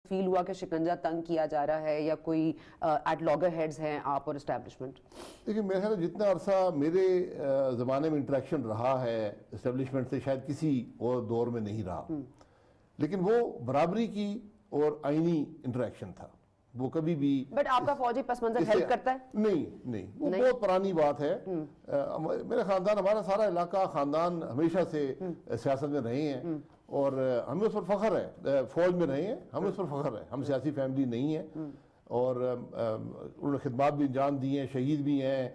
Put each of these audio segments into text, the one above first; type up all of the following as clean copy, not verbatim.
فیل ہوا کہ شکنجہ تنگ کیا جا رہا ہے یا کوئی ایٹ لاگر ہیڈز ہیں آپ اور اسٹیبلشمنٹ؟ دیکھیں میرے خیال جتنا عرصہ میرے زمانے میں انٹریکشن رہا ہے اسٹیبلشمنٹ سے شاید کسی اور دور میں نہیں رہا، لیکن وہ برابری کی اور آئینی انٹریکشن تھا، وہ کبھی بھی بٹ آپ کا فوجی پس منظر ہیلپ کرتا ہے؟ نہیں، وہ بہت پرانی بات ہے۔ میرا خاندان، ہمارا سارا علاقہ خاندان ہمیشہ سے سیاست میں رہے ہیں اور ہمیں اس پر فخر ہے، فوج میں رہے ہیں، ہمیں اس پر فخر ہے، ہم سیاسی فیملی نہیں ہیں اور انہوں نے خدمات بھی انجام دی ہیں، شہید بھی ہیں،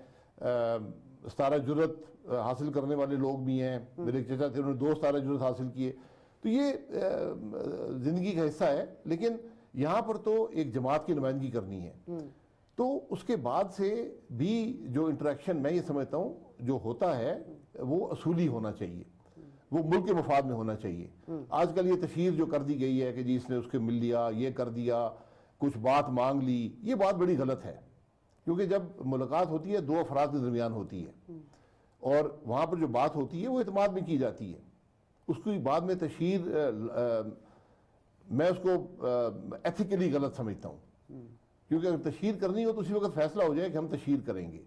ستارہ جرت حاصل کرنے والے لوگ بھی ہیں، میرے ایک چچا تھے انہوں نے 2 ستارہ جرت حاصل کیے، تو یہ زندگی کا حصہ ہے۔ لیکن یہاں پر تو ایک جماعت کی نمائندگی کرنی ہے، تو اس کے بعد سے بھی جو انٹریکشن میں یہ سمجھتا ہوں جو ہوتا ہے وہ اصولی ہونا چاہیے، وہ ملک کے مفاد میں ہونا چاہیے۔ آج کل یہ تشہیر جو کر دی گئی ہے کہ جی اس نے اس کے مل لیا، یہ کر دیا، کچھ بات مانگ لی، یہ بات بڑی غلط ہے، کیونکہ جب ملاقات ہوتی ہے 2 افراد کے درمیان ہوتی ہے اور وہاں پر جو بات ہوتی ہے وہ اعتماد میں کی جاتی ہے، اس کی بعد میں تشہیر میں اس کو ایتھیکلی غلط سمجھتا ہوں، کیونکہ اگر تشہیر کرنی ہو تو اسی وقت فیصلہ ہو جائے کہ ہم تشہیر کریں گے،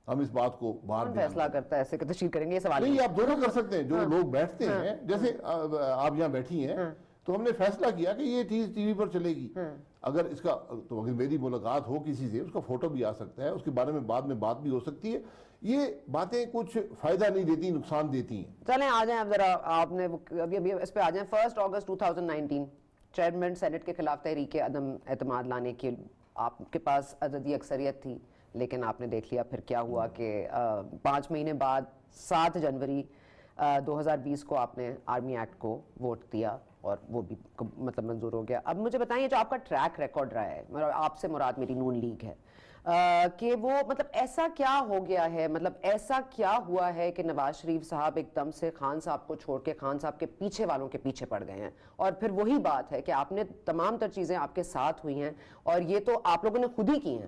ہم اس بات کو باہر فیصلہ کرتا ہے ایسے کہ تشہیر کریں گے، یہ سوال نہیں، آپ دونوں کر سکتے ہیں۔ جو لوگ بیٹھتے ہیں، جیسے آپ یہاں بیٹھی ہیں تو ہم نے فیصلہ کیا کہ یہ چیز ٹی وی پر چلے گی، اگر اس کا تو اگر میری ملاقات ہو کسی سے اس کا فوٹو بھی آ سکتا ہے، اس کے بارے میں بعد میں بات بھی ہو سکتی ہے، یہ باتیں کچھ فائدہ نہیں دیتی، نقصان دیتی ہیں۔ چلیں آ جائیں اب ذرا، آپ نے ابھی اس پہ آ جائیں۔ 1 اگست 2019 چیئرمین سینٹ کے خلاف تحریک عدم اعتماد لانے کی آپ کے پاس عددی اکثریت تھی، لیکن آپ نے دیکھ لیا پھر کیا ہوا کہ 5 مہینے بعد 7 جنوری 2020 کو آپ نے آرمی ایکٹ کو ووٹ دیا اور وہ بھی مطلب منظور ہو گیا۔ اب مجھے بتائیں جو آپ کا ٹریک ریکارڈ رہا ہے، آپ سے مراد میری نون لیگ ہے، کہ وہ مطلب ایسا کیا ہو گیا ہے، مطلب ایسا کیا ہوا ہے کہ نواز شریف صاحب ایک دم سے خان صاحب کو چھوڑ کے خان صاحب کے پیچھے والوں کے پیچھے پڑ گئے ہیں؟ اور پھر وہی بات ہے کہ آپ نے تمام تر چیزیں آپ کے ساتھ ہوئی ہیں اور یہ تو آپ لوگوں نے خود ہی کی ہیں،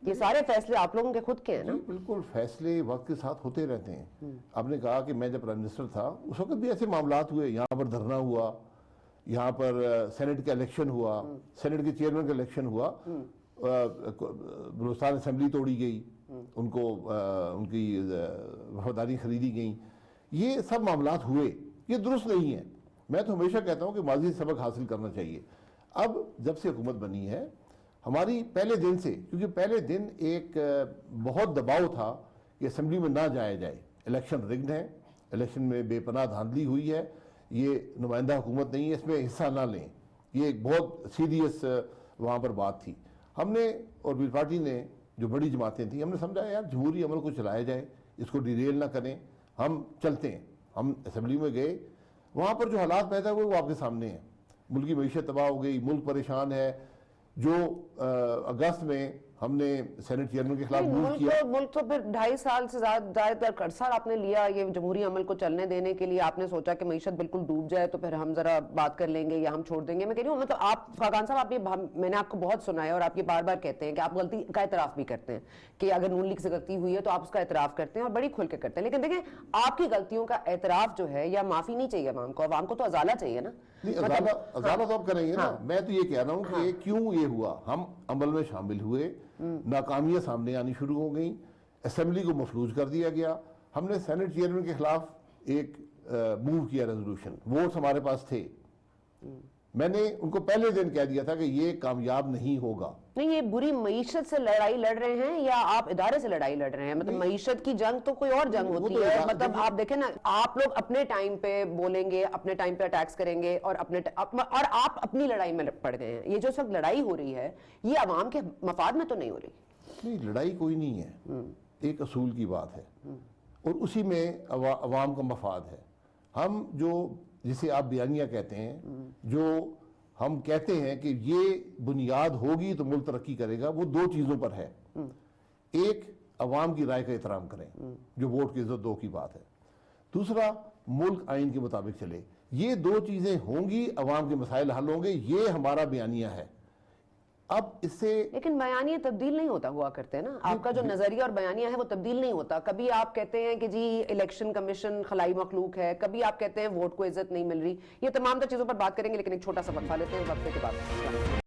یہ سارے فیصلے آپ لوگوں کے خود کے ہیں نا؟ بالکل، فیصلے وقت کے ساتھ ہوتے رہتے ہیں۔ آپ نے کہا کہ میں جب پرائم منسٹر تھا اس وقت بھی ایسے معاملات ہوئے، یہاں پر دھرنا ہوا، یہاں پر سینٹ کا الیکشن ہوا، سینٹ کے چیئرمین کا الیکشن ہوا، بلوچستان اسمبلی توڑی گئی، ان کو ان کی وفاداری خریدی گئی، یہ سب معاملات ہوئے، یہ درست نہیں ہے۔ میں تو ہمیشہ کہتا ہوں کہ ماضی سے سبق حاصل کرنا چاہیے۔ اب جب سے حکومت بنی ہے ہماری پہلے دن سے، کیونکہ پہلے دن ایک بہت دباؤ تھا کہ اسمبلی میں نہ جایا جائے، الیکشن رگڈ ہے، الیکشن میں بے پناہ دھاندلی ہوئی ہے، یہ نمائندہ حکومت نہیں ہے، اس میں حصہ نہ لیں، یہ ایک بہت سیریس وہاں پر بات تھی۔ ہم نے اور پیپلز پارٹی نے، جو بڑی جماعتیں تھیں، ہم نے سمجھا یار جمہوری عمل کو چلایا جائے، اس کو ڈیریل نہ کریں، ہم چلتے ہیں۔ ہم اسمبلی میں گئے، وہاں پر جو حالات پیدا ہوئے وہ آپ کے سامنے ہیں، ملک کی معیشت تباہ ہو گئی، ملک پریشان ہے۔ جو اگست میں ہم نے سینٹ چیئرمین کے خلاف موو کیا، ملک تو پھر 2.5 سال سے زیادہ عرصہ آپ نے لیا یہ جمہوری عمل کو چلنے دینے کے لیے، آپ نے سوچا کہ معیشت بالکل ڈوب جائے تو پھر ہم ذرا بات کر لیں گے یا ہم چھوڑ دیں گے۔ میں کہہ رہی ہوں مطلب آپ خاقان صاحب، آپ یہ میں نے آپ کو بہت سنا ہے اور آپ یہ بار بار کہتے ہیں کہ آپ غلطی کا اعتراف بھی کرتے ہیں کہ اگر نون لیگ سے غلطی ہوئی ہے تو آپ اس کا اعتراف کرتے ہیں اور بڑی کھل کے کرتے ہیں، لیکن دیکھیں آپ کی غلطیوں کا اعتراف جو ہے یا معافی نہیں چاہیے عوام کو تو ازالہ چاہیے نا۔ نہیں، ازالہ تو اب کریں گے نا۔ میں تو یہ کہہ رہا ہوں کہ کیوں یہ ہوا، ہم عمل میں شامل ہوئے، ناکامیاں سامنے آنی شروع ہو گئیں، اسمبلی کو مفلوج کر دیا گیا، ہم نے سینٹ چیئرمین کے خلاف ایک موو کیا ریزولوشن، ووٹس ہمارے پاس تھے، میں نے ان کو پہلے دن کہہ دیا تھا کہ یہ کامیاب نہیں ہوگا۔ نہیں، یہ بری معیشت سے لڑائی لڑ رہے ہیں یا آپ ادارے سے لڑائی لڑ رہے ہیں؟ مطلب معیشت کی جنگ تو کوئی اور جنگ ہوتی ہے، مطلب آپ دیکھیں نا، آپ لوگ اپنے ٹائم پہ بولیں گے، اپنے ٹائم پہ اٹیکس کریں گے اور آپ اپنی لڑائی میں پڑ گئے ہیں۔ یہ جو سب لڑائی ہو رہی ہے یہ عوام کے مفاد میں تو نہیں ہو رہی۔ نہیں، لڑائی کوئی نہیں ہے، ایک اصول کی بات ہے اور اسی میں عوام کا مفاد ہے۔ ہم جو جسے آپ بیانیہ کہتے ہیں، جو ہم کہتے ہیں کہ یہ بنیاد ہوگی تو ملک ترقی کرے گا، وہ 2 چیزوں پر ہے۔ ایک، عوام کی رائے کا احترام کریں، جو ووٹ کی عزت 2 کی بات ہے۔ دوسرا، ملک آئین کے مطابق چلے۔ یہ 2 چیزیں ہوں گی، عوام کے مسائل حل ہوں گے، یہ ہمارا بیانیہ ہے۔ اب اس سے لیکن بیانیے تبدیل نہیں ہوتا ہوا کرتے ہیں نا, آپ کا جو نظریہ اور بیانیہ ہے وہ تبدیل نہیں ہوتا. کبھی آپ کہتے ہیں کہ جی الیکشن کمیشن خلائی مخلوق ہے, کبھی آپ کہتے ہیں ووٹ کو عزت نہیں مل رہی. یہ تمام تر چیزوں پر بات کریں گے, لیکن ایک چھوٹا سا وقفہ لیتے ہیں, وقفے کے بعد.